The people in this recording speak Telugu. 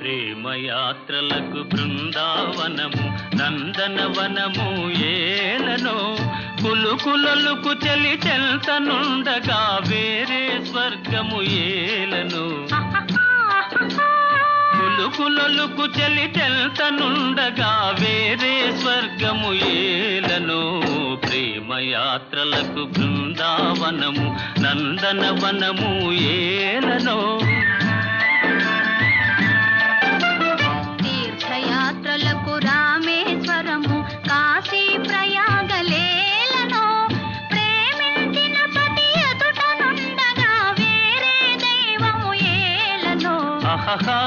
ప్రేమయాత్రలకు బృందావనము నందనవనము ఏలనో కులుకులొలుకు చెలి చెల్తనుండగా వేరే స్వర్గము ఏలనో కులుకులొలుకు చెలి చెల్తనుండగా వేరే స్వర్గము ఏలనో ప్రేమయాత్రలకు బృందావనము నందనవనము ఏలనో తీర్థయాత్రలకు రామేశ్వరము కాశీ ప్రయాగలేలనో ప్రేమించిన పతి ఎదుట నుండగా వేరే దైవము ఏలనో ఆహా